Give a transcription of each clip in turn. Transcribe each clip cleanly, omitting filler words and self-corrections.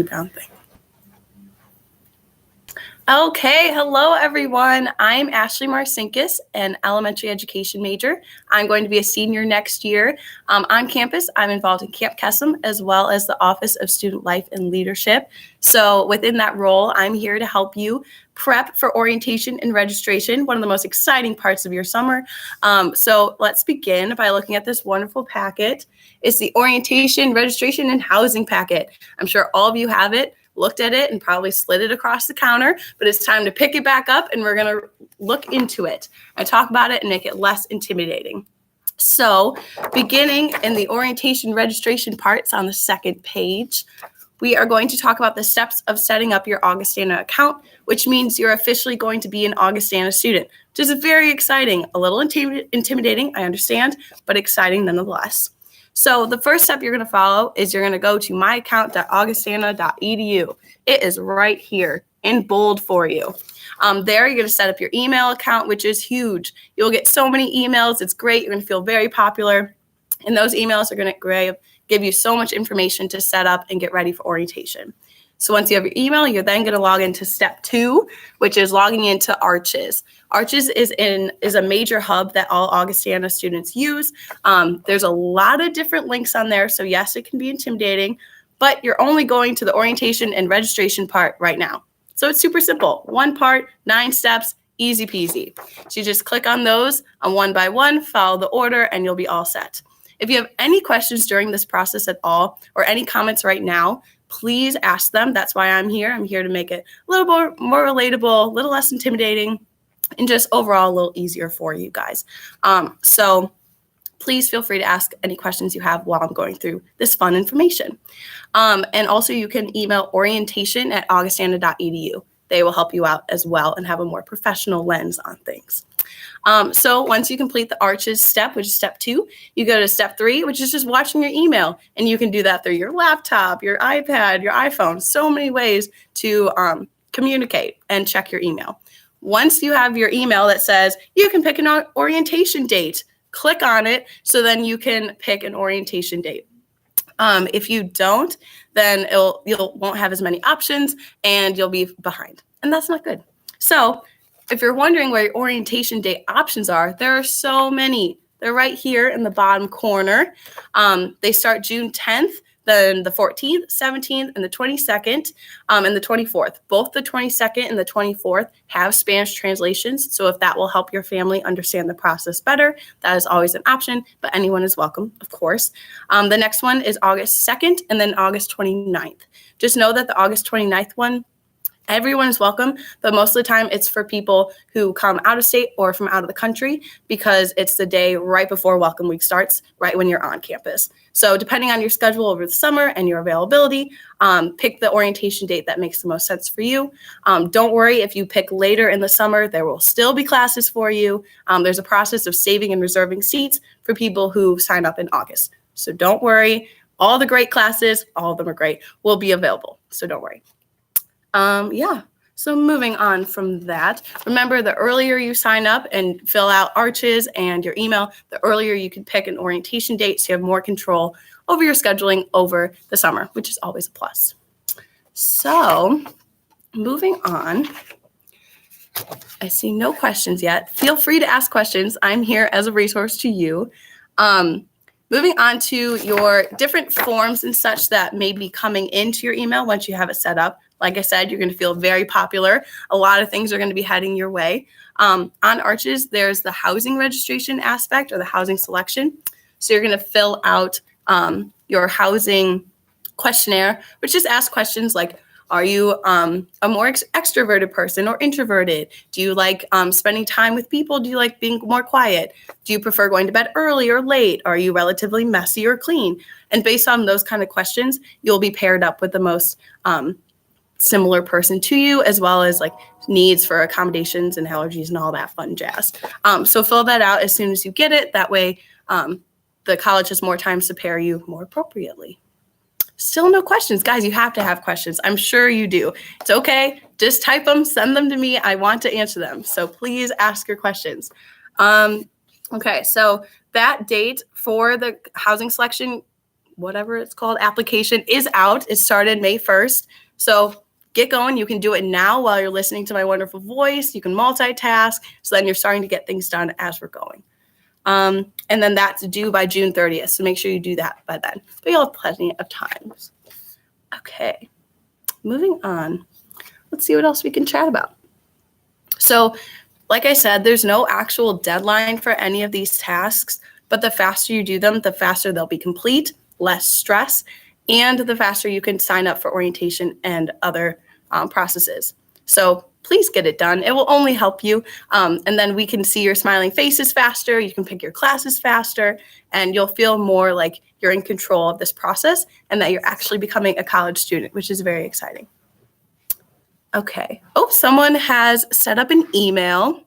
brown thing. Okay, hello everyone. I'm Ashley Marcinkus, an elementary education major. I'm going to be a senior next year. On campus, I'm involved in Camp Kesem as well as the Office of Student Life and Leadership. So within that role, I'm here to help you prep for orientation and registration, one of the most exciting parts of your summer. So let's begin by looking at this wonderful packet. It's the orientation, registration, and housing packet. I'm sure all of you have it, looked at it, and probably slid it across the counter, but it's time to pick it back up and we're going to look into it and talk about it and make it less intimidating. So beginning in the orientation registration parts on the second page, we are going to talk about the steps of setting up your Augustana account, which means you're officially going to be an Augustana student, which is very exciting, a little intimidating, I understand, but exciting nonetheless. So the first step you're going to follow is you're going to go to myaccount.augustana.edu. It is right here in bold for you. There you're going to set up your email account, which is huge. You'll get so many emails. It's great. You're going to feel very popular. And those emails are going to give you so much information to set up and get ready for orientation. So once you have your email, you're then going to log into step 2, which is logging into Arches. Arches is a major hub that all Augustana students use. There's a lot of different links on there. So yes, it can be intimidating, but you're only going to the orientation and registration part right now. So it's super simple. One part, 9 steps, easy peasy. So you just click on those one by one, follow the order, and you'll be all set. If you have any questions during this process at all, or any comments right now, please ask them. That's why I'm here. I'm here to make it a little more relatable, a little less intimidating, and just overall a little easier for you guys. So please feel free to ask any questions you have while I'm going through this fun information. And also you can email orientation@augustana.edu. They will help you out as well and have a more professional lens on things. So once you complete the Arches step, which is step 2, you go to step 3, which is just watching your email. And you can do that through your laptop, your iPad, your iPhone, so many ways to communicate and check your email. Once you have your email that says you can pick an orientation date, click on it so then you can pick an orientation date. If you don't, then you won't have as many options and you'll be behind. And that's not good. So if you're wondering where your orientation date options are, there are so many. They're right here in the bottom corner. They start June 10th, then the 14th, 17th, and the 22nd, and the 24th. Both the 22nd and the 24th have Spanish translations. So if that will help your family understand the process better, that is always an option, but anyone is welcome, of course. The next one is August 2nd and then August 29th. Just know that the August 29th one, everyone is welcome, but most of the time it's for people who come out of state or from out of the country because it's the day right before Welcome Week starts, right when you're on campus. So depending on your schedule over the summer and your availability, pick the orientation date that makes the most sense for you. Don't worry if you pick later in the summer, there will still be classes for you. There's a process of saving and reserving seats for people who sign up in August. So don't worry, all the great classes, all of them are great, will be available. So don't worry. So moving on from that, remember the earlier you sign up and fill out Arches and your email, the earlier you can pick an orientation date so you have more control over your scheduling over the summer, which is always a plus. So moving on, I see no questions yet. Feel free to ask questions. I'm here as a resource to you. Moving on to your different forms and such that may be coming into your email once you have it set up. Like I said, you're going to feel very popular. A lot of things are going to be heading your way. On Arches, there's the housing registration aspect or the housing selection. So you're going to fill out your housing questionnaire, which just asks questions like, are you a more extroverted person or introverted? Do you like spending time with people? Do you like being more quiet? Do you prefer going to bed early or late? Are you relatively messy or clean? And based on those kind of questions, you'll be paired up with the most similar person to you, as well as like needs for accommodations and allergies and all that fun jazz. So fill that out as soon as you get it. That way the college has more time to pair you more appropriately. Still no questions. Guys, you have to have questions. I'm sure you do. It's okay. Just type them, send them to me. I want to answer them. So please ask your questions. Okay, so that date for the housing selection whatever it's called, application is out. It started May 1st. So get going. You can do it now while you're listening to my wonderful voice. You can multitask. So then you're starting to get things done as we're going. And then that's due by June 30th. So make sure you do that by then. But you'll have plenty of time. Okay, moving on. Let's see what else we can chat about. So like I said, there's no actual deadline for any of these tasks, but the faster you do them, the faster they'll be complete, less stress, and the faster you can sign up for orientation and other processes. So please get it done. It will only help you. And then we can see your smiling faces faster. You can pick your classes faster, and you'll feel more like you're in control of this process and that you're actually becoming a college student, which is very exciting. Okay. Oh, someone has set up an email.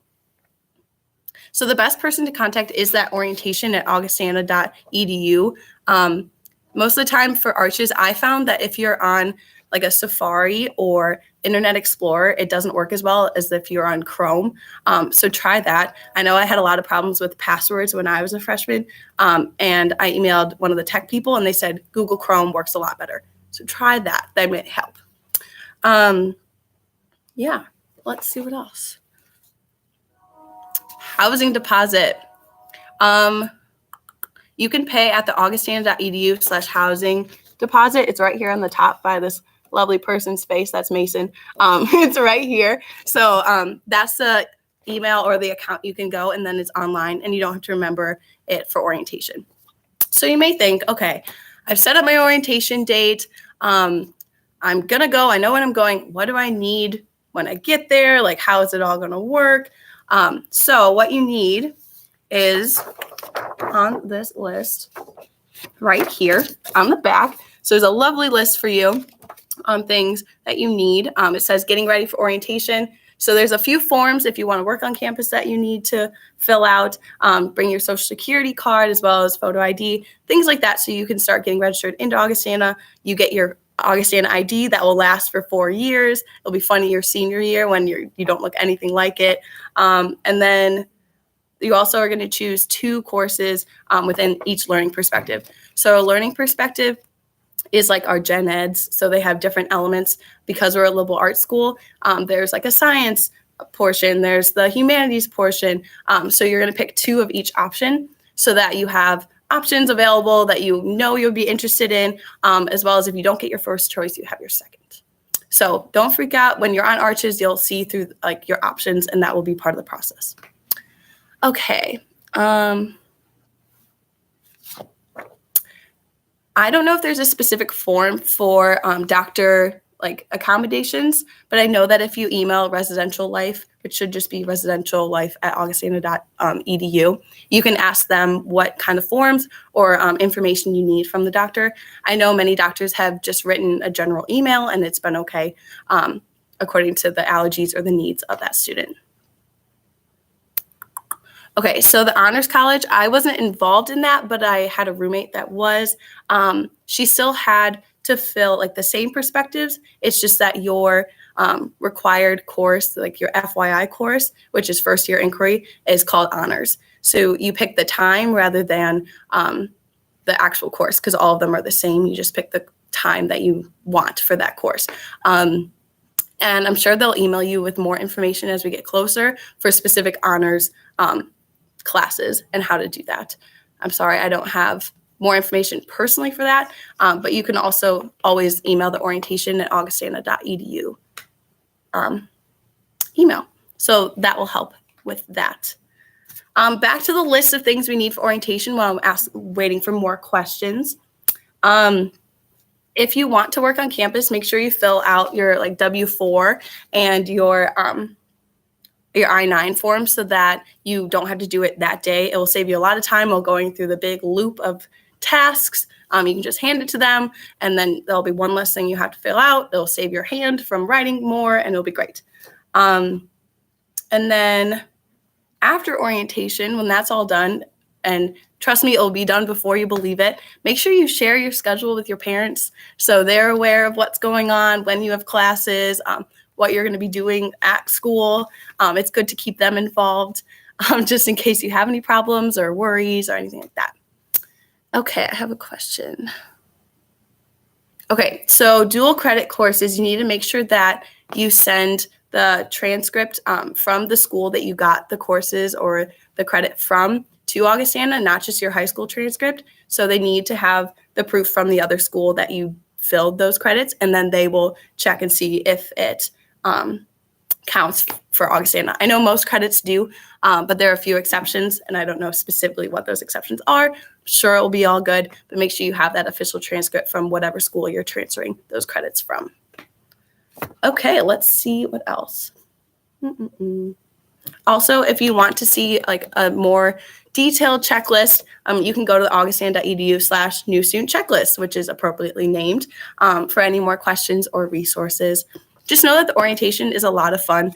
So the best person to contact is that orientation at augustana.edu. Most of the time for Arches, I found that if you're on like a Safari or Internet Explorer, it doesn't work as well as if you're on Chrome. So try that. I know I had a lot of problems with passwords when I was a freshman, and I emailed one of the tech people and they said Google Chrome works a lot better. So try that. That might help. Yeah, let's see what else. Housing deposit. You can pay at the augustana.edu/housing deposit. It's right here on the top by this lovely person's face. That's Mason. It's right here. So that's the email or the account you can go, and then it's online, and you don't have to remember it for orientation. So you may think, okay, I've set up my orientation date. I'm going to go. I know when I'm going. What do I need when I get there? Like, how is it all going to work? So what you need is on this list right here on the back. So there's a lovely list for you on things that you need. It says getting ready for orientation. So there's a few forms if you want to work on campus that you need to fill out. Bring your social security card as well as photo ID, things like that, so you can start getting registered into Augustana. You get your Augustana ID that will last for 4 years. It'll be funny your senior year when you don't look anything like it. And then you also are going to choose 2 courses within each learning perspective. So a learning perspective is like our gen eds. So they have different elements because we're a liberal arts school. There's like a science portion. There's the humanities portion. So you're going to pick 2 of each option so that you have options available that you know you'll be interested in, as well as if you don't get your first choice, you have your second. So don't freak out. When you're on Arches, you'll see through like your options, and that will be part of the process. Okay. I don't know if there's a specific form for doctor like accommodations, but I know that if you email residential life, which should just be residential life at augustana.edu, you can ask them what kind of forms or information you need from the doctor. I know many doctors have just written a general email and it's been okay according to the allergies or the needs of that student. Okay, so the Honors College, I wasn't involved in that, but I had a roommate that was. She still had to fill like the same perspectives. It's just that your required course, like your FYI course, which is first year inquiry, is called Honors. So you pick the time rather than the actual course, because all of them are the same. You just pick the time that you want for that course. And I'm sure they'll email you with more information as we get closer for specific honors classes and how to do that. I'm sorry, I don't have more information personally for that, but you can also always email the orientation at augustana.edu email. So that will help with that. Back to the list of things we need for orientation while I'm waiting for more questions. If you want to work on campus, make sure you fill out your like W-4 and your I-9 form so that you don't have to do it that day. It will save you a lot of time while going through the big loop of tasks. You can just hand it to them, and then there'll be one less thing you have to fill out. It'll save your hand from writing more, and it'll be great. And then after orientation, when that's all done, and trust me, it'll be done before you believe it, make sure you share your schedule with your parents so they're aware of what's going on, when you have classes, what you're going to be doing at school. It's good to keep them involved just in case you have any problems or worries or anything like that. Okay, I have a question. Okay, so dual credit courses, you need to make sure that you send the transcript from the school that you got the courses or the credit from to Augustana, not just your high school transcript. So they need to have the proof from the other school that you filled those credits, and then they will check and see if it counts for Augustana. I know most credits do, but there are a few exceptions, and I don't know specifically what those exceptions are. I'm sure it will be all good, but make sure you have that official transcript from whatever school you're transferring those credits from. Okay, let's see what else. Also, if you want to see like a more detailed checklist, you can go to the augustana.edu/new student checklist, which is appropriately named, for any more questions or resources. Just know that the orientation is a lot of fun.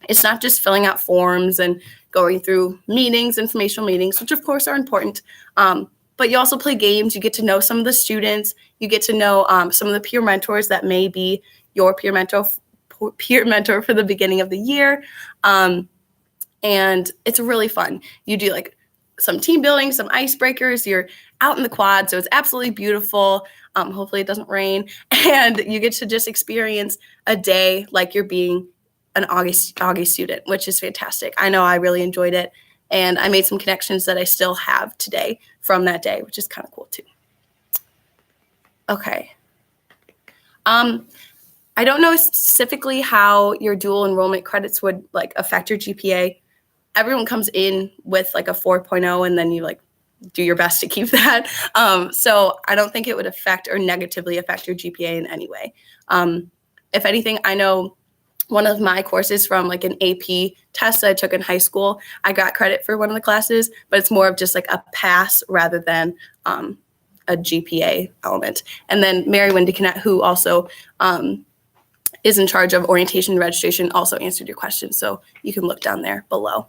It's not just filling out forms and going through meetings, informational meetings, which of course are important, but you also play games. You get to know some of the students. You get to know some of the peer mentors that may be your peer mentor for the beginning of the year. And it's really fun. You do like some team building, some icebreakers. You're out in the quad, so it's absolutely beautiful. Hopefully it doesn't rain. And you get to just experience a day like you're being an Augie student, which is fantastic. I know I really enjoyed it. And I made some connections that I still have today from that day, which is kind of cool too. Okay. I don't know specifically how your dual enrollment credits would like affect your GPA. Everyone comes in with like a 4.0 and then you like do your best to keep that. So I don't think it would affect or negatively affect your GPA in any way. If anything, I know one of my courses from like an AP test that I took in high school, I got credit for one of the classes, but it's more of just like a pass rather than a GPA element. And then Mary Windecanet, who also is in charge of orientation and registration, also answered your question. So you can look down there below.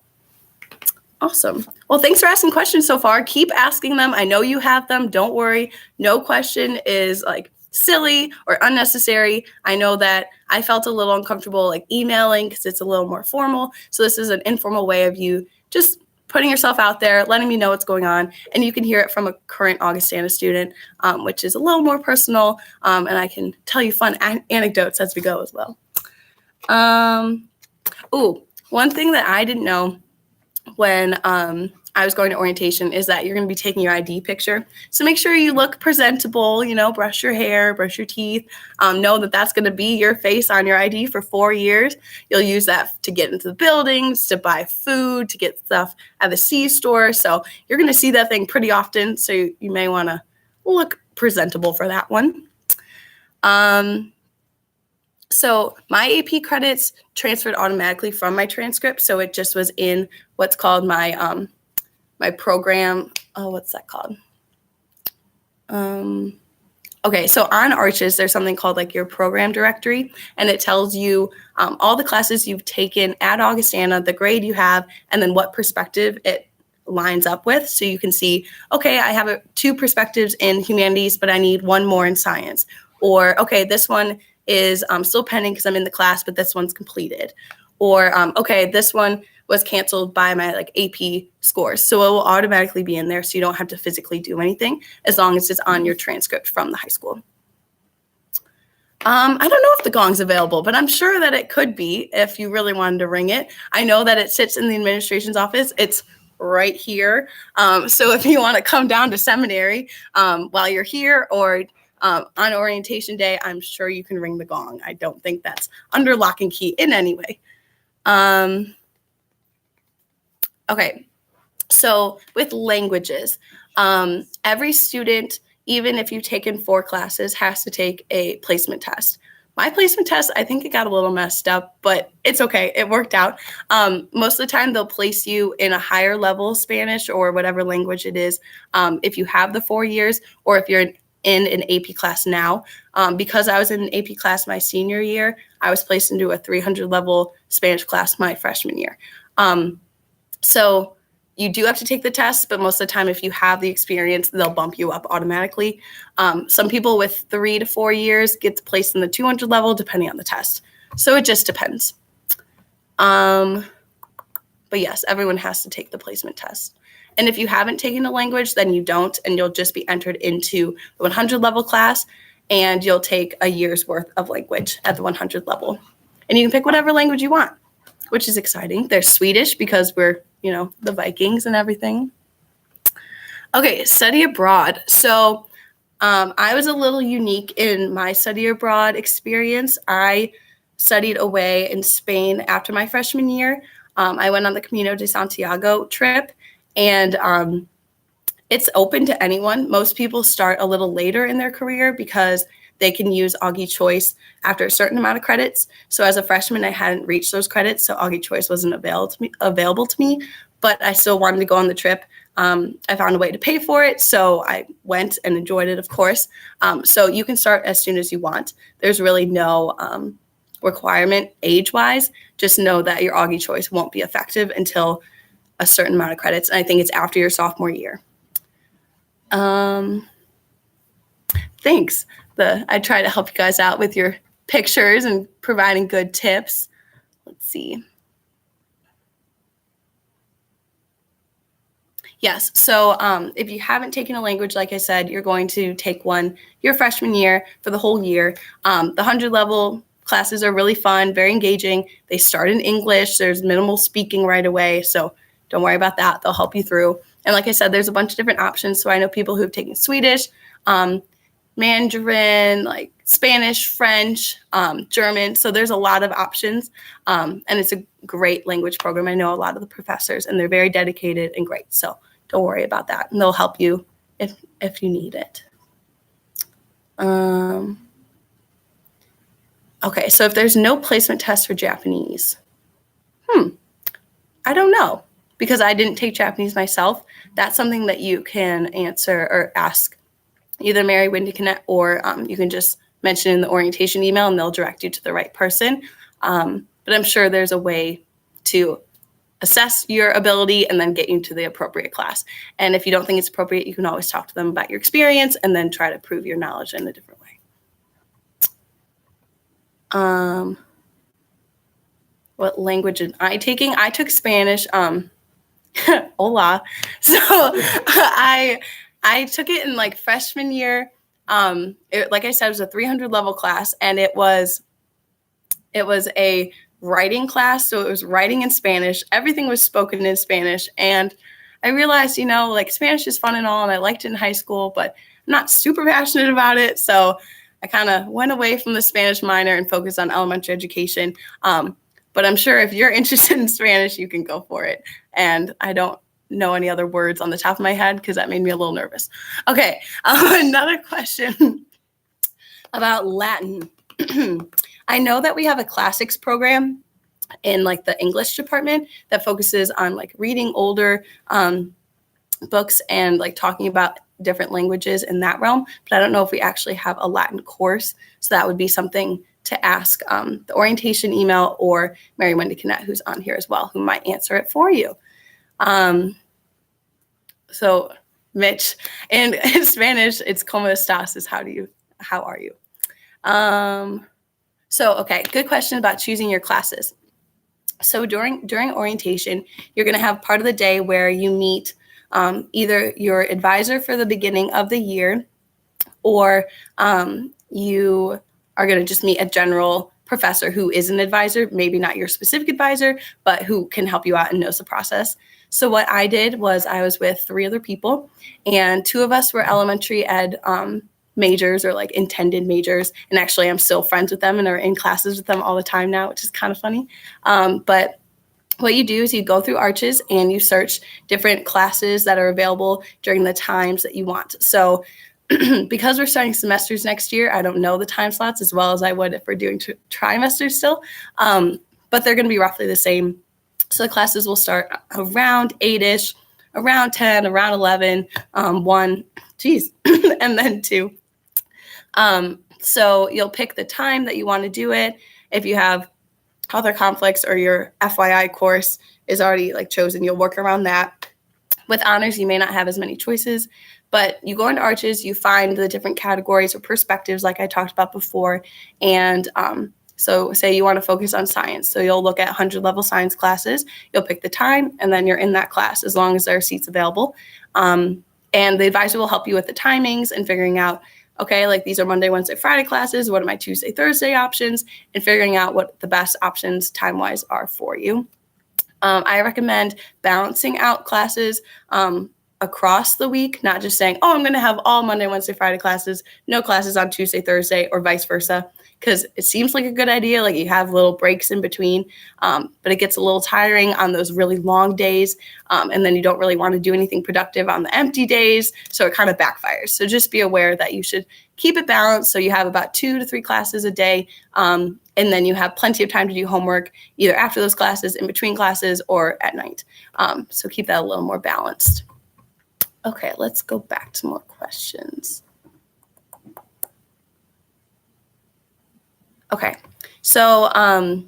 Awesome. Well, thanks for asking questions so far. Keep asking them. I know you have them. Don't worry. No question is like silly or unnecessary. I know that I felt a little uncomfortable like emailing because it's a little more formal. So this is an informal way of you just putting yourself out there, letting me know what's going on. And you can hear it from a current Augustana student, which is a little more personal. And I can tell you fun anecdotes as we go as well. One thing that I didn't know when I was going to orientation is that you're going to be taking your ID picture. So make sure you look presentable, brush your hair, brush your teeth, know that that's going to be your face on your ID for 4 years. You'll use that to get into the buildings, to buy food, to get stuff at the C-store. So you're going to see that thing pretty often. So you may want to look presentable for that one. So my AP credits transferred automatically from my transcript. So it just was in what's called my my program. Oh, what's that called? Okay, so on Arches, there's something called like your program directory, and it tells you all the classes you've taken at Augustana, the grade you have, and then what perspective it lines up with. So you can see, okay, I have 2 perspectives in humanities, but I need 1 more in science. Or, okay, this one is still pending because I'm in the class, but this one's completed. Or, okay, this one was canceled by my like AP scores. So it will automatically be in there, so you don't have to physically do anything as long as it's on your transcript from the high school. I don't know if the gong's available, but I'm sure that it could be if you really wanted to ring it. I know that it sits in the administration's office. It's right here. So if you want to come down to seminary while you're here or on orientation day, I'm sure you can ring the gong. I don't think that's under lock and key in any way. Okay, so with languages, every student, even if you've taken 4 classes, has to take a placement test. My placement test, I think it got a little messed up, but it's okay. It worked out. Most of the time, they'll place you in a higher level Spanish or whatever language it is if you have the 4 years or if you're in an AP class now. Because I was in an AP class my senior year, I was placed into a 300 level Spanish class my freshman year. So you do have to take the test, but most of the time, if you have the experience, they'll bump you up automatically. Some people with 3 to 4 years get placed in the 200 level, depending on the test. So it just depends. But yes, everyone has to take the placement test. And if you haven't taken a language, then you don't, and you'll just be entered into the 100 level class. and you'll take a year's worth of language at the 100 level. And you can pick whatever language you want, which is exciting. There's Swedish because we're, the Vikings and everything. Okay, study abroad. So I was a little unique in my study abroad experience. I studied away in Spain after my freshman year. I went on the Camino de Santiago trip, and it's open to anyone. Most people start a little later in their career because they can use Augie Choice after a certain amount of credits. So as a freshman, I hadn't reached those credits, so Augie Choice wasn't available to me, but I still wanted to go on the trip. I found a way to pay for it, so I went and enjoyed it, of course. So you can start as soon as you want. There's really no requirement age-wise. Just know that your Augie Choice won't be effective until a certain amount of credits, and I think it's after your sophomore year. Thanks. I try to help you guys out with your pictures and providing good tips. Let's see. Yes, so if you haven't taken a language, like I said, you're going to take one your freshman year for the whole year. The 100 level classes are really fun, very engaging. They start in English. There's minimal speaking right away, so don't worry about that. They'll help you through. And like I said, there's a bunch of different options. So I know people who've taken Swedish, Mandarin, like Spanish, French, German. So there's a lot of options, and it's a great language program. I know a lot of the professors, and they're very dedicated and great. So don't worry about that, and they'll help you if you need it. Okay, so if there's no placement test for Japanese, I don't know, because I didn't take Japanese myself. That's something that you can answer or ask either Mary Wendy Connett, or you can just mention in the orientation email and they'll direct you to the right person. But I'm sure there's a way to assess your ability and then get you to the appropriate class. And if you don't think it's appropriate, you can always talk to them about your experience and then try to prove your knowledge in a different way. What language am I taking? I took Spanish. Hola. So I took it in like freshman year. Like I said, it was a 300 level class, and it was a writing class. So it was writing in Spanish. Everything was spoken in Spanish. And I realized, like Spanish is fun and all, and I liked it in high school, but I'm not super passionate about it. So I kind of went away from the Spanish minor and focused on elementary education. But I'm sure if you're interested in Spanish, you can go for it. And I don't know any other words on the top of my head because that made me a little nervous. Okay, another question about Latin. I know that we have a classics program in like the English department that focuses on like reading older books and like talking about different languages in that realm, but I don't know if we actually have a Latin course. So that would be something to ask the orientation email or Mary Wendy Connett, who's on here as well, who might answer it for you. So Mitch, in Spanish, it's como estás, is how are you? So, okay, good question about choosing your classes. So during orientation, you're going to have part of the day where you meet either your advisor for the beginning of the year, or you are going to just meet a general professor who is an advisor, maybe not your specific advisor, but who can help you out and knows the process. So what I did was I was with 3 other people, and 2 of us were elementary ed majors, or like intended majors. And actually I'm still friends with them and are in classes with them all the time now, which is kind of funny. But what you do is you go through Arches and you search different classes that are available during the times that you want. So because we're starting semesters next year, I don't know the time slots as well as I would if we're doing trimesters still, but they're going to be roughly the same. So the classes will start around 8-ish, around 10, around 11, 1, and then 2. So you'll pick the time that you want to do it. If you have other conflicts or your FYI course is already like chosen, you'll work around that. With honors, you may not have as many choices, but you go into Arches, you find the different categories or perspectives like I talked about before. And so say you want to focus on science. So you'll look at 100 level science classes, you'll pick the time, and then you're in that class as long as there are seats available. And the advisor will help you with the timings and figuring out Okay, like these are Monday, Wednesday, Friday classes. What are my Tuesday, Thursday options? And figuring out what the best options time-wise are for you. I recommend balancing out classes across the week, not just saying, oh, I'm going to have all Monday, Wednesday, Friday classes, no classes on Tuesday, Thursday, or vice versa, because it seems like a good idea. Like you have little breaks in between, but it gets a little tiring on those really long days. And then you don't really want to do anything productive on the empty days. So it kind of backfires. So just be aware that you should keep it balanced. So you have about 2 to 3 classes a day. And then you have plenty of time to do homework either after those classes, in between classes, or at night. So keep that a little more balanced. Okay, let's go back to more questions. Okay, so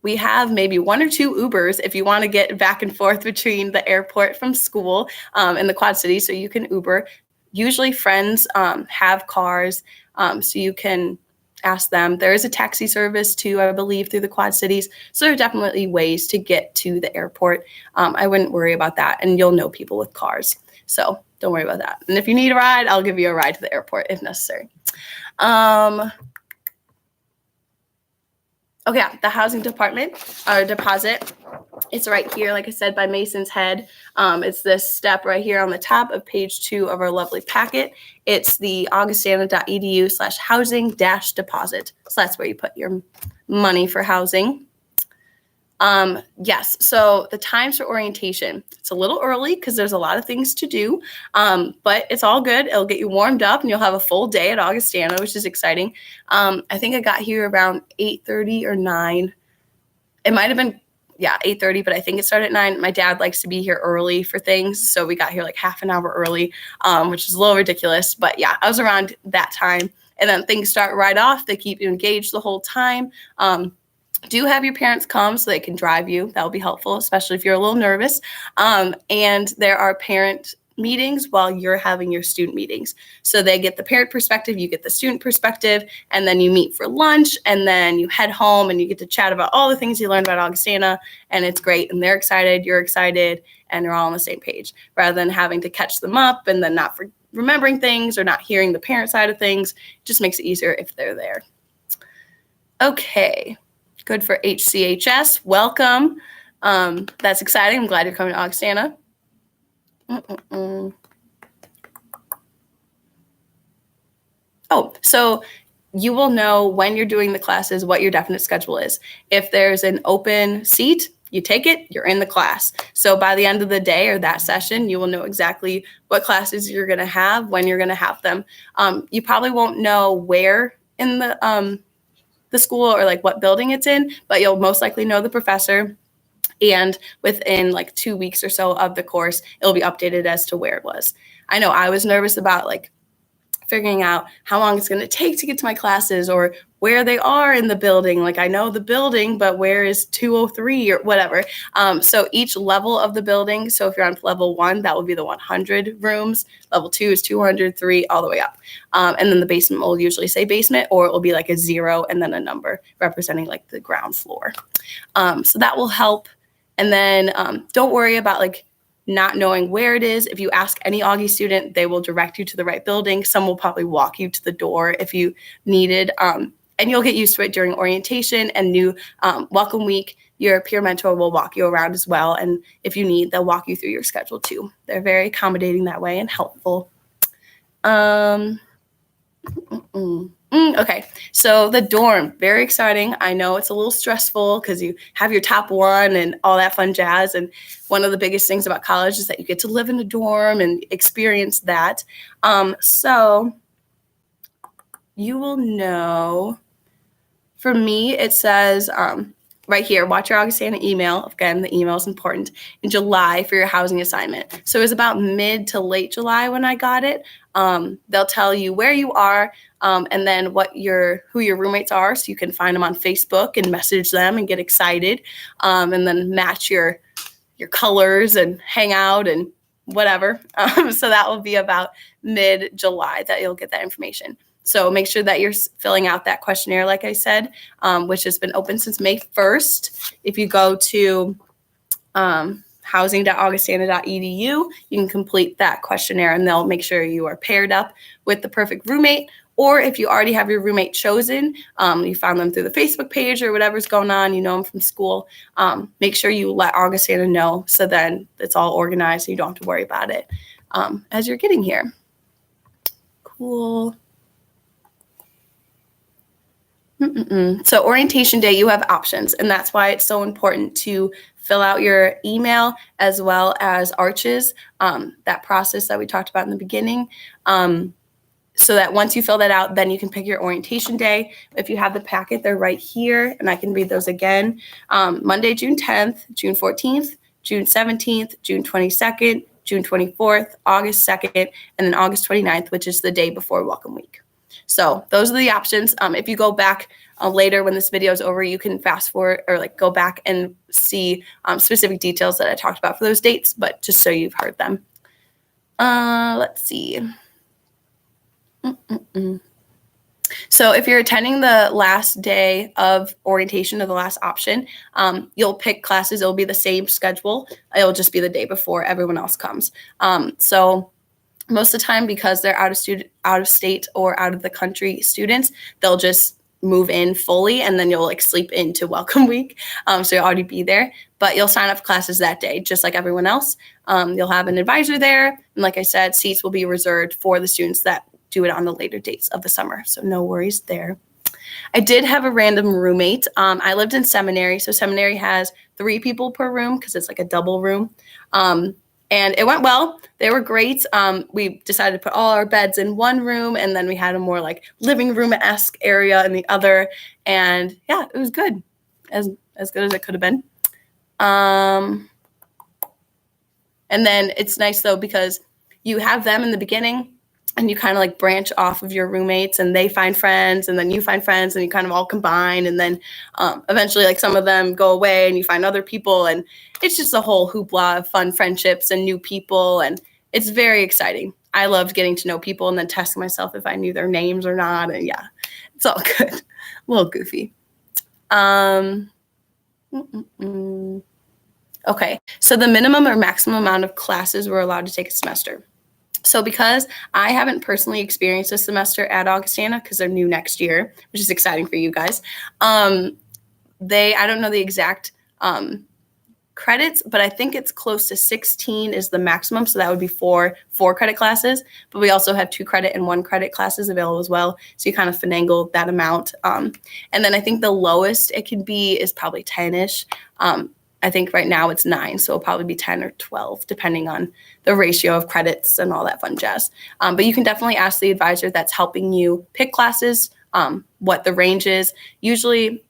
we have maybe 1 or 2 Ubers if you want to get back and forth between the airport from school and the Quad Cities, so you can Uber. Usually friends have cars, so you can ask them. There is a taxi service too, I believe, through the Quad Cities. So there are definitely ways to get to the airport. I wouldn't worry about that. And you'll know people with cars. So don't worry about that. And if you need a ride, I'll give you a ride to the airport if necessary. Okay, the housing department or deposit. It's right here, like I said, by Mason's Head. It's this step right here on the top of page 2 of our lovely packet. It's the augustana.edu/housing-deposit. So that's where you put your money for housing. Yes, so the times for orientation. It's a little early because there's a lot of things to do, but it's all good. It'll get you warmed up and you'll have a full day at Augustana, which is exciting. I think I got here around 8:30 or 9. It might have been, 8:30, but I think it started at 9. My dad likes to be here early for things, so we got here like half an hour early, which is a little ridiculous. But yeah, I was around that time. And then things start right off. They keep you engaged the whole time. Do have your parents come so they can drive you. That will be helpful, especially if you're a little nervous. And there are parent meetings while you're having your student meetings. So they get the parent perspective, you get the student perspective, and then you meet for lunch, and then you head home and you get to chat about all the things you learned about Augustana, and it's great. And they're excited, you're excited, and you're all on the same page, rather than having to catch them up and then not remembering things or not hearing the parent side of things. It just makes it easier if they're there. Okay. Good for HCHS. Welcome. That's exciting. I'm glad you're coming to Augustana. Oh, so you will know when you're doing the classes what your definite schedule is. If there's an open seat, you take it, you're in the class. So by the end of the day or that session, you will know exactly what classes you're going to have, when you're going to have them. You probably won't know where in the school or like what building it's in, but you'll most likely know the professor. And within like 2 weeks or so of the course, it'll be updated as to where it was. I know I was nervous about like figuring out how long it's going to take to get to my classes or where they are in the building. Like I know the building, but where is 203 or whatever. So each level of the building. So if you're on level 1, that will be the 100 rooms. Level 2 is 203 all the way up. And then the basement will usually say basement, or it will be like a 0 and then a number representing like the ground floor. So that will help. And then don't worry about like not knowing where it is. If you ask any Augie student, they will direct you to the right building. Some will probably walk you to the door if you needed. And you'll get used to it during orientation and new welcome week. Your peer mentor will walk you around as well. And if you need, they'll walk you through your schedule too. They're very accommodating that way and helpful. Okay, so the dorm, very exciting. I know it's a little stressful because you have your top 1 and all that fun jazz. And one of the biggest things about college is that you get to live in a dorm and experience that. So you will know, for me, it says right here, watch your Augustana email. Again, the email is important. In July for your housing assignment. So it was about mid to late July when I got it. They'll tell you where you are and then who your roommates are, so you can find them on Facebook and message them and get excited, and then match your colors and hang out and whatever. So that will be about mid-July that you'll get that information. So make sure that you're filling out that questionnaire, like I said, which has been open since May 1st. If you go to housing.augustana.edu. You can complete that questionnaire and they'll make sure you are paired up with the perfect roommate. Or if you already have your roommate chosen, you found them through the Facebook page or whatever's going on, you know them from school, make sure you let Augustana know so then it's all organized and you don't have to worry about it as you're getting here. Cool. So orientation day, you have options, and that's why it's so important to fill out your email as well as ARCHES, that process that we talked about in the beginning, so that once you fill that out, then you can pick your orientation day. If you have the packet, they're right here, and I can read those again. Monday, June 10th, June 14th, June 17th, June 22nd, June 24th, August 2nd, and then August 29th, which is the day before Welcome Week. So those are the options. If you go back later when this video is over, you can fast forward or like go back and see specific details that I talked about for those dates, but just so you've heard them. Let's see. So if you're attending the last day of orientation or the last option, you'll pick classes. It'll be the same schedule. It'll just be the day before everyone else comes. So most of the time, because they're out of state or out of the country students, they'll just move in fully and then you'll like sleep into Welcome Week. So you'll already be there, but you'll sign up for classes that day, just like everyone else. You'll have an advisor there. And like I said, seats will be reserved for the students that do it on the later dates of the summer. So no worries there. I did have a random roommate. I lived in seminary. So seminary has 3 people per room because it's like a double room. And it went well. They were great. We decided to put all our beds in one room, and then we had a more like living room-esque area in the other. And yeah, it was good, as good as it could have been. And then it's nice though because you have them in the beginning, and you kind of like branch off of your roommates, and they find friends, and then you find friends, and you kind of all combine, and then eventually like some of them go away, and you find other people, and it's just a whole hoopla of fun friendships and new people, and it's very exciting. I loved getting to know people and then testing myself if I knew their names or not, and yeah, it's all good. A little goofy. Okay, so the minimum or maximum amount of classes we're allowed to take a semester. So because I haven't personally experienced a semester at Augustana because they're new next year, which is exciting for you guys, I don't know the exact credits, but I think it's close to 16 is the maximum. So that would be 4 credit classes, but we also have 2 credit and 1 credit classes available as well. So you kind of finagle that amount. And then I think the lowest it can be is probably 10-ish. I think right now it's 9, so it'll probably be 10 or 12, depending on the ratio of credits and all that fun jazz. But you can definitely ask the advisor that's helping you pick classes, what the range is. Usually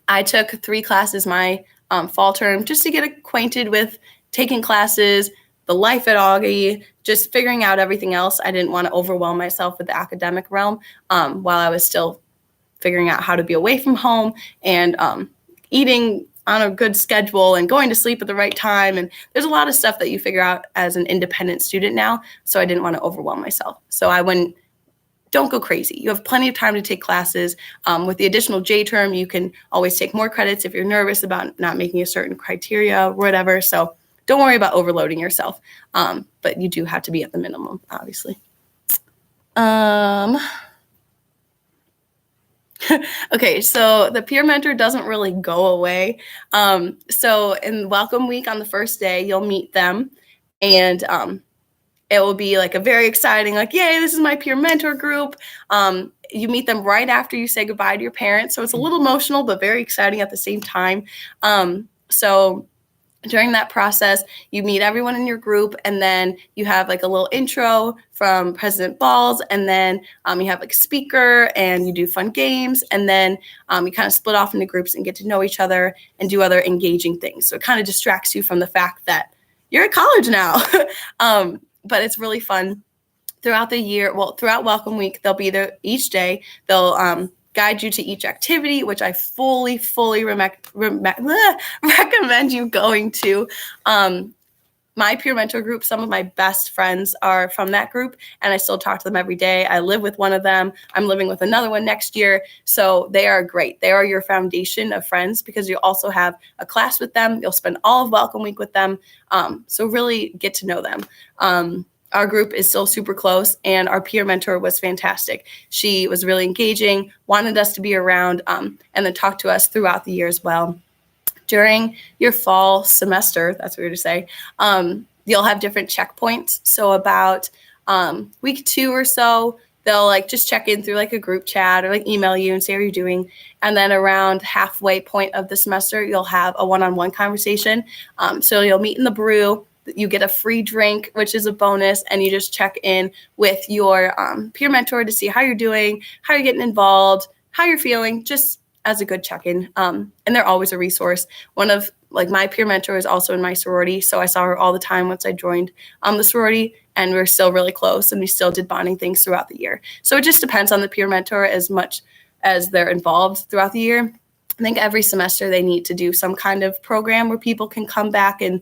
I took 3 classes my fall term just to get acquainted with taking classes, the life at Augie, just figuring out everything else. I didn't want to overwhelm myself with the academic realm while I was still figuring out how to be away from home and eating on a good schedule and going to sleep at the right time. And there's a lot of stuff that you figure out as an independent student now. So I didn't want to overwhelm myself. So don't go crazy. You have plenty of time to take classes. With the additional J term, you can always take more credits if you're nervous about not making a certain criteria or whatever. So don't worry about overloading yourself. But you do have to be at the minimum, obviously. Okay, so the peer mentor doesn't really go away. So in Welcome Week on the first day, you'll meet them, and it will be like a very exciting, like, yay, this is my peer mentor group. You meet them right after you say goodbye to your parents. So it's a little emotional, but very exciting at the same time. So during that process, you meet everyone in your group, and then you have like a little intro from President Balls, and then you have like a speaker, and you do fun games, and then you kind of split off into groups and get to know each other and do other engaging things. So it kind of distracts you from the fact that you're at college now. But it's really fun throughout the year. Well, throughout Welcome Week, they'll be there each day. They'll guide you to each activity, which I fully recommend you going to. My my peer mentor group, some of my best friends are from that group, and I still talk to them every day. I live with one of them. I'm living with another one next year. So they are great. They are your foundation of friends because you'll also have a class with them. You'll spend all of welcome week with them. So really get to know them. Our group is still super close, and our peer mentor was fantastic. She was really engaging, wanted us to be around, and then talked to us throughout the year as well. During your fall semester, that's weird to say, you'll have different checkpoints. So about week 2 or so, they'll like just check in through like a group chat or like email you and say how you're doing. And then around halfway point of the semester, you'll have a one-on-one conversation. So you'll meet in the brew. You get a free drink, which is a bonus, and you just check in with your peer mentor to see how you're doing, how you're getting involved, how you're feeling, just as a good check-in. And they're always a resource. One of like my peer mentor is also in my sorority, so I saw her all the time once I joined the sorority, and we're still really close, and we still did bonding things throughout the year. So it just depends on the peer mentor as much as they're involved throughout the year. I think every semester they need to do some kind of program where people can come back and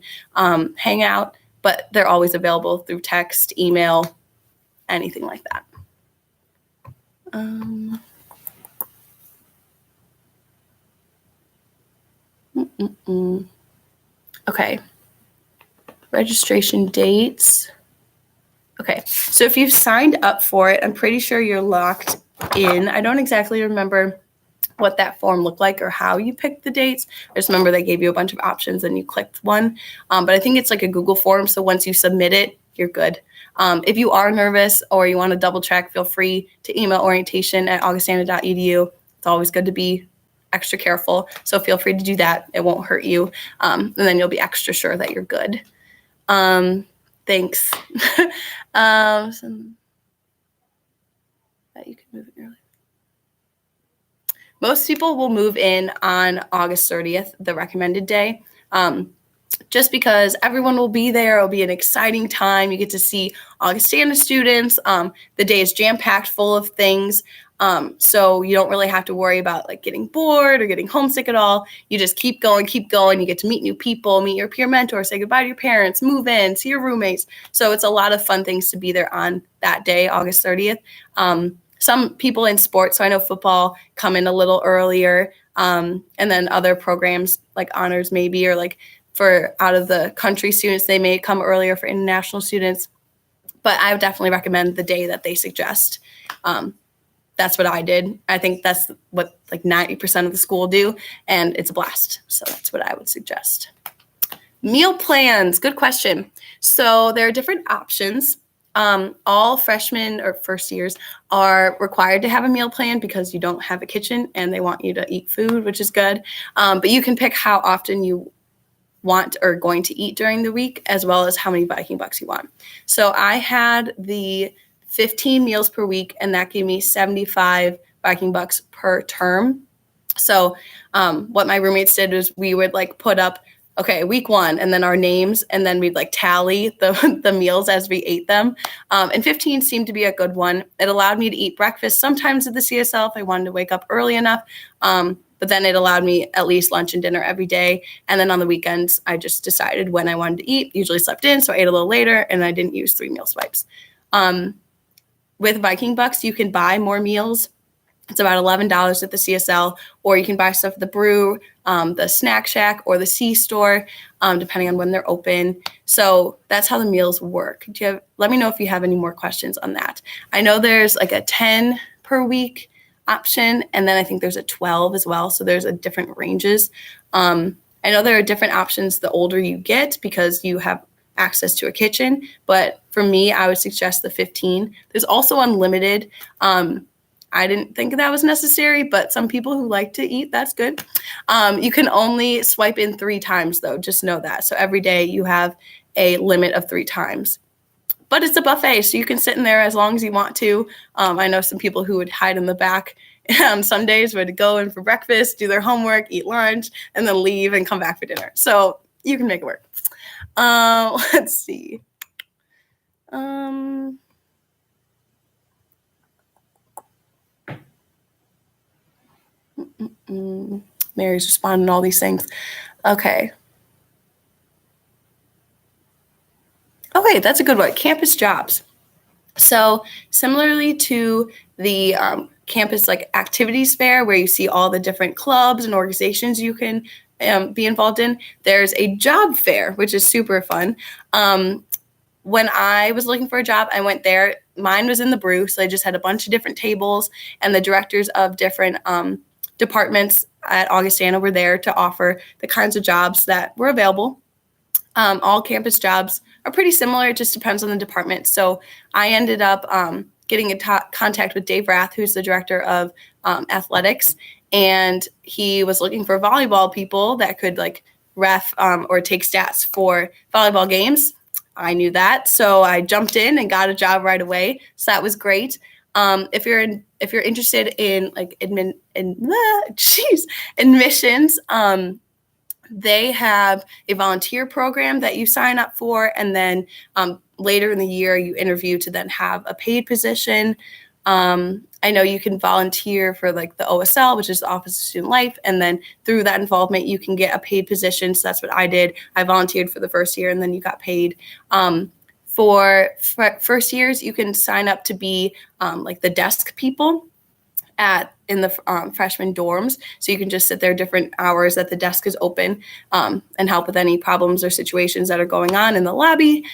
hang out, but they're always available through text, email, anything like that. Okay. Registration dates. Okay. So if you've signed up for it, I'm pretty sure you're locked in. I don't exactly remember what that form looked like or how you picked the dates. I just remember they gave you a bunch of options and you clicked one. But I think it's like a Google form. So once you submit it, you're good. If you are nervous or you want to double check, feel free to email orientation@augustana.edu. It's always good to be extra careful. So feel free to do that. It won't hurt you. And then you'll be extra sure that you're good. Thanks. That you can move it early. Most people will move in on August 30th, the recommended day, just because everyone will be there. It'll be an exciting time. You get to see Augustana students. The day is jam-packed full of things, so you don't really have to worry about like getting bored or getting homesick at all. You just keep going. You get to meet new people, meet your peer mentor, say goodbye to your parents, move in, see your roommates. So it's a lot of fun things to be there on that day, August 30th. Some people in sports, so I know football, come in a little earlier, and then other programs like honors maybe, or like for out of the country students, they may come earlier for international students. But I would definitely recommend the day that they suggest. That's what I did. I think that's what like 90% of the school do, and it's a blast. So that's what I would suggest. Meal plans, good question. So there are different options. All freshmen or first years are required to have a meal plan because you don't have a kitchen and they want you to eat food, which is good. But you can pick how often you want or going to eat during the week, as well as how many Viking bucks you want. So I had the 15 meals per week, and that gave me 75 Viking bucks per term. So what my roommates did was we would like put up, okay, week 1, and then our names, and then we'd like tally the meals as we ate them. And 15 seemed to be a good one. It allowed me to eat breakfast sometimes at the CSL if I wanted to wake up early enough. But then it allowed me at least lunch and dinner every day. And then on the weekends, I just decided when I wanted to eat, usually slept in, so I ate a little later, and I didn't use 3 meal swipes. With Viking bucks, you can buy more meals. It's about $11 at the CSL, or you can buy stuff at the Brew, the Snack Shack, or the C-Store, depending on when they're open. So that's how the meals work. Let me know if you have any more questions on that. I know there's like a 10 per week option, and then I think there's a 12 as well. So there's a different ranges. I know there are different options the older you get because you have access to a kitchen, but for me, I would suggest the 15. There's also unlimited. I didn't think that was necessary, but some people who like to eat, that's good. You can only swipe in 3 times, though. Just know that. So every day you have a limit of 3 times. But it's a buffet, so you can sit in there as long as you want to. I know some people who would hide in the back on Sundays would go in for breakfast, do their homework, eat lunch, and then leave and come back for dinner. So you can make it work. Let's see. Mary's responding to all these things. Okay. Okay, that's a good one. Campus jobs. So similarly to the campus like activities fair where you see all the different clubs and organizations you can be involved in, there's a job fair, which is super fun. When I was looking for a job, I went there. Mine was in the Brew, so they just had a bunch of different tables, and the directors of different departments at Augustana were there to offer the kinds of jobs that were available. All campus jobs are pretty similar. It just depends on the department. So I ended up getting in contact with Dave Rath, who's the director of athletics, and he was looking for volleyball people that could like ref or take stats for volleyball games. I knew that, so I jumped in and got a job right away. So that was great. If you're interested in like admissions, they have a volunteer program that you sign up for, and then later in the year you interview to then have a paid position. I know you can volunteer for like the OSL, which is the Office of Student Life, and then through that involvement you can get a paid position. So that's what I did. I volunteered for the first year, and then you got paid. For first years, you can sign up to be like the desk people in the freshman dorms. So you can just sit there different hours that the desk is open and help with any problems or situations that are going on in the lobby.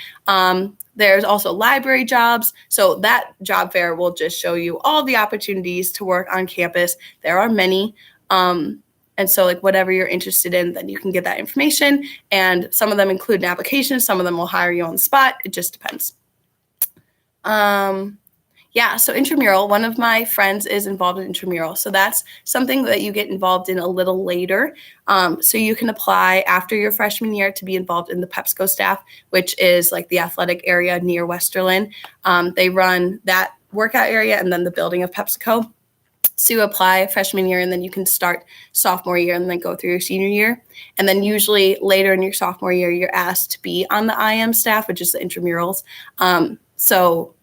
There's also library jobs. So that job fair will just show you all the opportunities to work on campus. There are many. And so like whatever you're interested in, then you can get that information. And some of them include an application. Some of them will hire you on the spot. It just depends. So intramural, one of my friends is involved in intramural. So that's something that you get involved in a little later. So you can apply after your freshman year to be involved in the PepsiCo staff, which is like the athletic area near Westerland. They run that workout area and then the building of PepsiCo. So you apply freshman year, and then you can start sophomore year and then go through your senior year. And then usually later in your sophomore year, you're asked to be on the IM staff, which is the intramurals. So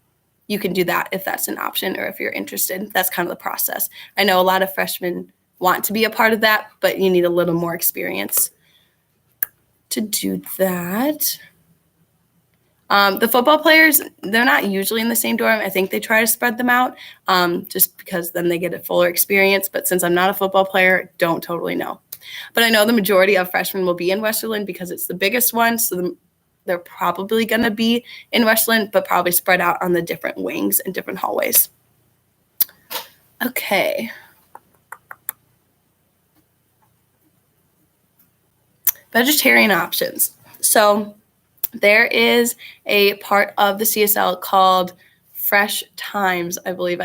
you can do that if that's an option or if you're interested. That's kind of the process. I know a lot of freshmen want to be a part of that, but you need a little more experience to do that. The football players, they're not usually in the same dorm. I think they try to spread them out just because then they get a fuller experience. But since I'm not a football player, don't totally know. But I know the majority of freshmen will be in Westerland because it's the biggest one. So they're probably going to be in Westerland, but probably spread out on the different wings and different hallways. Okay. Vegetarian options. So there is a part of the CSL called Fresh Times, I believe.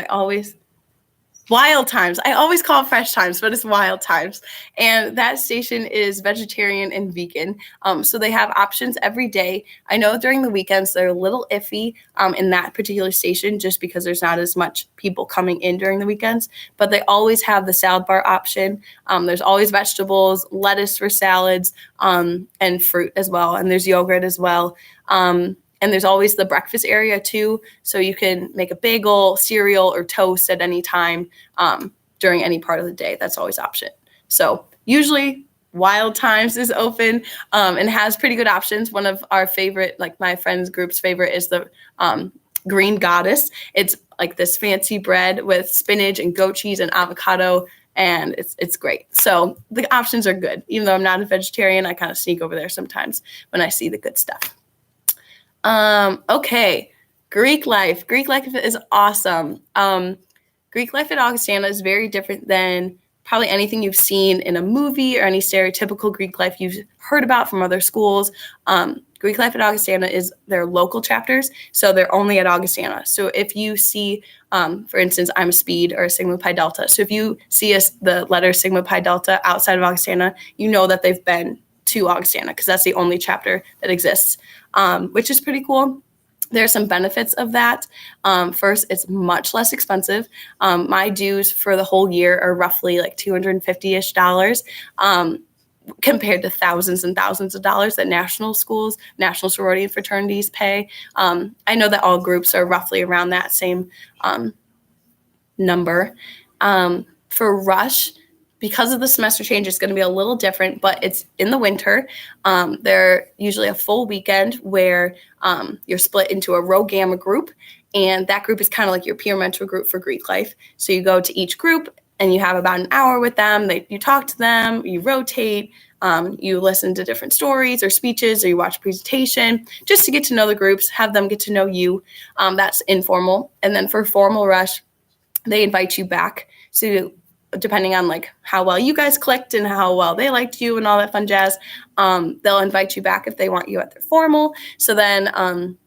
Wild Times. I always call it Fresh Times, but it's Wild Times. And that station is vegetarian and vegan. So they have options every day. I know during the weekends they're a little iffy in that particular station just because there's not as much people coming in during the weekends. But they always have the salad bar option. There's always vegetables, lettuce for salads, and fruit as well. And there's yogurt as well. And there's always the breakfast area too. So you can make a bagel, cereal, or toast at any time during any part of the day. That's always option. So usually Wild Times is open and has pretty good options. One of our favorite, like my friends group's favorite, is the Green Goddess. It's like this fancy bread with spinach and goat cheese and avocado. And it's great. So the options are good. Even though I'm not a vegetarian, I kind of sneak over there sometimes when I see the good stuff. Okay. Greek life. Greek life is awesome. Greek life at Augustana is very different than probably anything you've seen in a movie or any stereotypical Greek life you've heard about from other schools. Greek life at Augustana is their local chapters, so they're only at Augustana. So if you see, for instance, I'm a Speed or a Sigma Pi Delta. So if you see the letter Sigma Pi Delta outside of Augustana, you know that they've been to Augustana because that's the only chapter that exists, which is pretty cool. There are some benefits of that. First, it's much less expensive. My dues for the whole year are roughly like $250-ish compared to thousands and thousands of dollars that national schools, national sorority and fraternities pay. I know that all groups are roughly around that same number. For Rush, because of the semester change, it's going to be a little different, but it's in the winter. They're usually a full weekend where you're split into a Rho Gamma group, and that group is kind of like your peer mentor group for Greek life. So you go to each group, and you have about an hour with them. You talk to them, you rotate, you listen to different stories or speeches, or you watch a presentation just to get to know the groups, have them get to know you. That's informal. And then for formal rush, they invite you back. So depending on like how well you guys clicked and how well they liked you and all that fun jazz, they'll invite you back if they want you at their formal. So then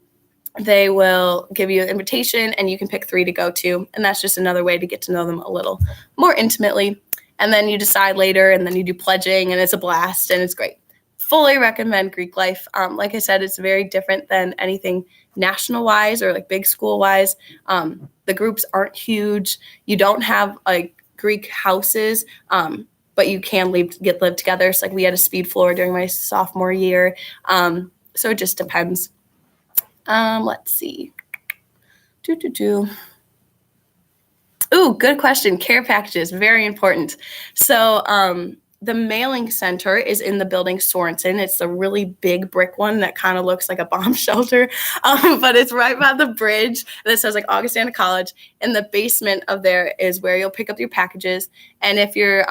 they will give you an invitation and you can pick 3 to go to. And that's just another way to get to know them a little more intimately. And then you decide later, and then you do pledging, and it's a blast and it's great. Fully recommend Greek life. Like I said, it's very different than anything national wise or like big school wise. The groups aren't huge. You don't have like Greek houses, but you can live together. So like we had a speed floor during my sophomore year. So it just depends. Let's see. Ooh, good question. Care packages, very important. So the mailing center is in the building Sorensen. It's the really big brick one that kind of looks like a bomb shelter, but it's right by the bridge that says like Augustana College. In the basement of there is where you'll pick up your packages. And if your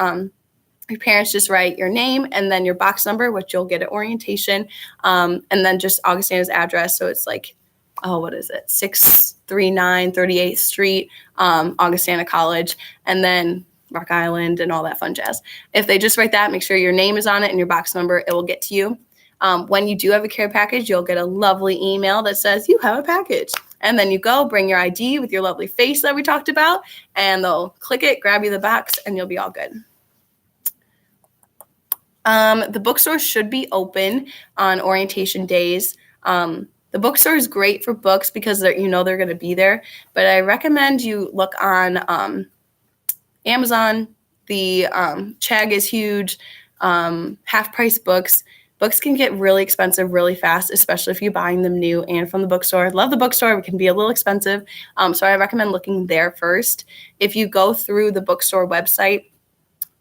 parents just write your name and then your box number, which you'll get at orientation, and then just Augustana's address. So it's like, what is it? 639 38th Street, Augustana College, and then Rock Island and all that fun jazz. If they just write that, make sure your name is on it and your box number, it will get to you. When you do have a care package, you'll get a lovely email that says you have a package. And then you go, bring your ID with your lovely face that we talked about, and they'll click it, grab you the box, and you'll be all good. The bookstore should be open on orientation days. The bookstore is great for books because they're going to be there. But I recommend you look on Amazon. The Chag is huge. Half-price books. Books can get really expensive really fast, especially if you're buying them new and from the bookstore. Love the bookstore. It can be a little expensive. So I recommend looking there first. If you go through the bookstore website,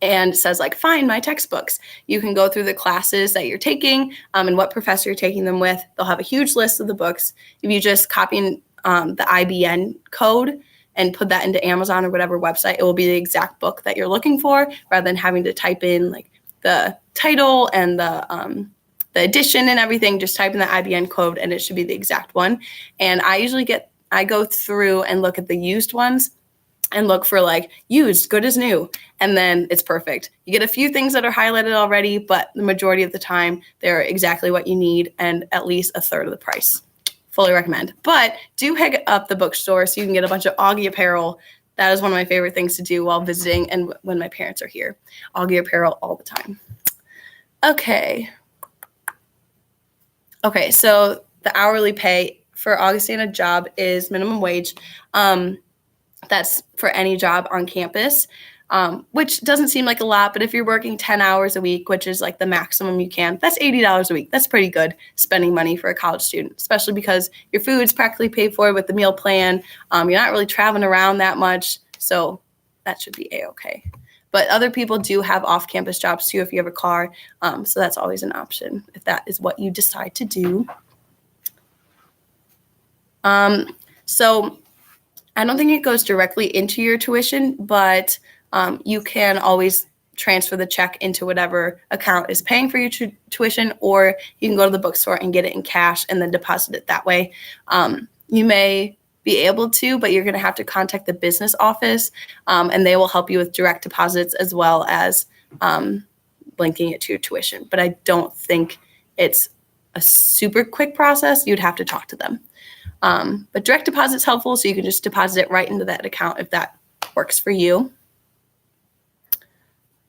and it says like, find my textbooks, you can go through the classes that you're taking and what professor you're taking them with. They'll have a huge list of the books. If you just copy the IBN code and put that into Amazon or whatever website, it will be the exact book that you're looking for, rather than having to type in like the title and the edition and everything. Just type in the IBN code and it should be the exact one. And I go through and look at the used ones and look for like used, good as new, and then it's perfect. You get a few things that are highlighted already, but the majority of the time they're exactly what you need and at least a third of the price. Fully recommend. But do hit up the bookstore so you can get a bunch of Augie apparel. That is one of my favorite things to do while visiting and when my parents are here. Augie apparel all the time. Okay, so the hourly pay for Augustana job is minimum wage. That's for any job on campus, which doesn't seem like a lot, but if you're working 10 hours a week, which is like the maximum you can, that's $80 a week. That's pretty good spending money for a college student, especially because your food's practically paid for with the meal plan. You're not really traveling around that much, so that should be A-okay. But other people do have off-campus jobs too if you have a car, so that's always an option if that is what you decide to do. So I don't think it goes directly into your tuition, but you can always transfer the check into whatever account is paying for your tuition, or you can go to the bookstore and get it in cash and then deposit it that way. You may be able to, but you're going to have to contact the business office, and they will help you with direct deposits as well as linking it to your tuition. But I don't think it's a super quick process. You'd have to talk to them. But direct deposit is helpful, so you can just deposit it right into that account if that works for you.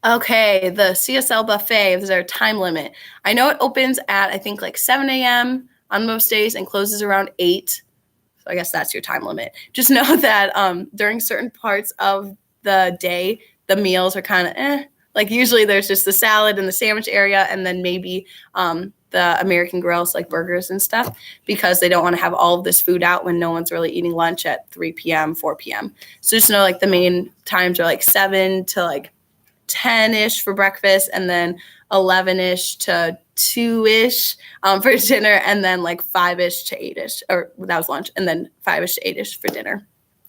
Okay, the CSL buffet, is there a time limit? I know it opens at, I think, like 7 a.m. on most days and closes around 8. So I guess that's your time limit. Just know that during certain parts of the day, the meals are kind of Like usually there's just the salad and the sandwich area and then maybe the American grills like burgers and stuff, because they don't want to have all of this food out when no one's really eating lunch at 3 p.m., 4 p.m. So just know like the main times are like 7 to like 10-ish for breakfast, and then 11-ish to 2-ish for dinner, and then like 5-ish to 8-ish, or that was lunch, and then 5-ish to 8-ish for dinner.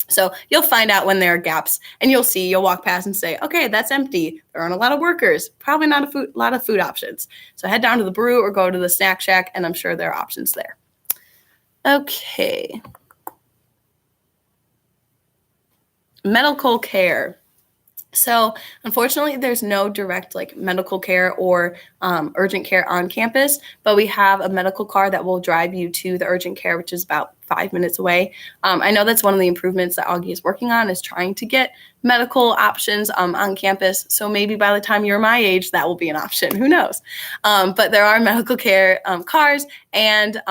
So you'll find out when there are gaps, and you'll walk past and say, okay, that's empty. There aren't a lot of workers, probably not a lot of food options. So head down to the brew or go to the snack shack, and I'm sure there are options there. Okay. Medical care. So unfortunately, there's no direct like medical care or urgent care on campus, but we have a medical car that will drive you to the urgent care, which is about 5 minutes away. I know that's one of the improvements that Augie is working on, is trying to get medical options on campus. So maybe by the time you're my age, that will be an option. Who knows? But there are medical care cars, and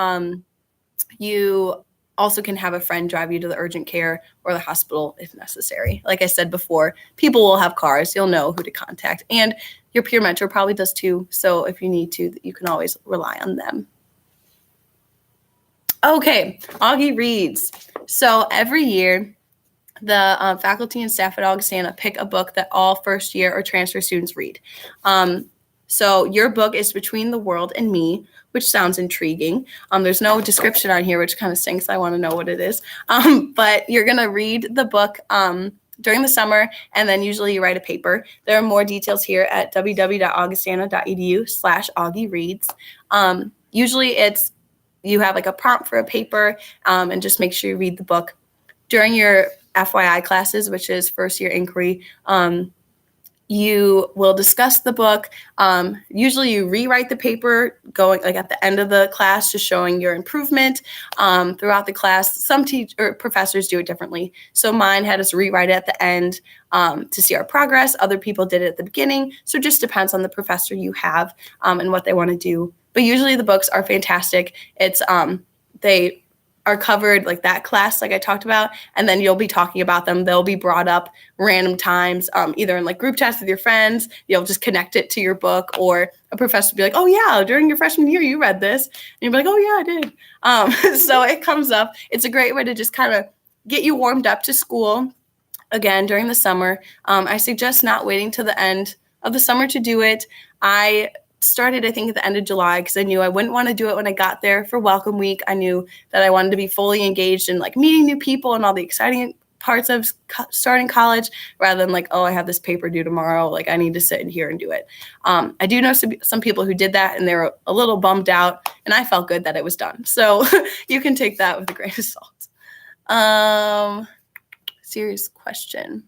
you also can have a friend drive you to the urgent care or the hospital if necessary. Like I said before, people will have cars. You'll know who to contact. And your peer mentor probably does too. So if you need to, you can always rely on them. Okay, Augie reads. So every year, the faculty and staff at Augustana pick a book that all first year or transfer students read. So your book is Between the World and Me, which sounds intriguing. There's no description on here, which kind of stinks. I want to know what it is. But you're going to read the book during the summer, and then usually you write a paper. There are more details here at www.augustana.edu/Augie reads. Usually you have like a prompt for a paper, and just make sure you read the book. During your FYI classes, which is first year inquiry, you will discuss the book. Usually you rewrite the paper going like at the end of the class, just showing your improvement throughout the class. Some professors do it differently. So mine had us rewrite it at the end to see our progress. Other people did it at the beginning. So it just depends on the professor you have and what they want to do. But usually the books are fantastic. It's they are covered like that class, like I talked about, and then you'll be talking about them. They'll be brought up random times, either in like group chats with your friends. You'll just connect it to your book, or a professor will be like, oh yeah, during your freshman year, you read this. And you'll be like, oh yeah, I did. So it comes up. It's a great way to just kind of get you warmed up to school again during the summer. I suggest not waiting till the end of the summer to do it. I started, I think, at the end of July, because I knew I wouldn't want to do it when I got there for welcome week. I knew that I wanted to be fully engaged in like meeting new people and all the exciting parts of starting college, rather than like, oh, I have this paper due tomorrow, like I need to sit in here and do it. I do know some people who did that, and they were a little bummed out, and I felt good that it was done. So you can take that with a grain of salt. Serious question.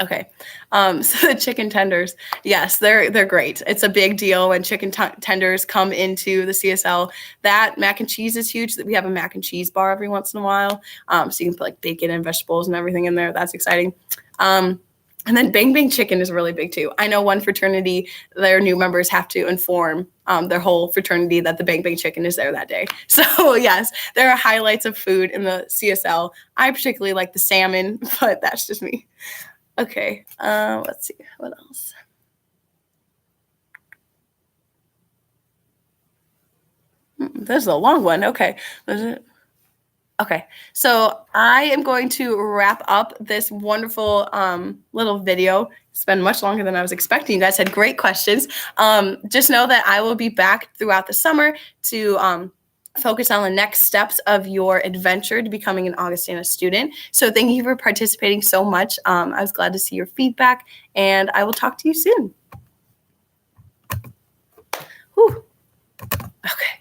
Okay, so the chicken tenders, yes, they're great. It's a big deal when chicken tenders come into the CSL. That mac and cheese is huge. We have a mac and cheese bar every once in a while, so you can put like bacon and vegetables and everything in there. That's exciting. And then Bang Bang Chicken is really big too. I know one fraternity, their new members have to inform their whole fraternity that the Bang Bang Chicken is there that day. So yes, there are highlights of food in the CSL. I particularly like the salmon, but that's just me. Okay, let's see, what else? This is a long one. Okay. Okay, so I am going to wrap up this wonderful little video. It's been much longer than I was expecting. You guys had great questions. Just know that I will be back throughout the summer to focus on the next steps of your adventure to becoming an Augustana student. So thank you for participating so much. I was glad to see your feedback, and I will talk to you soon. Whew. Okay.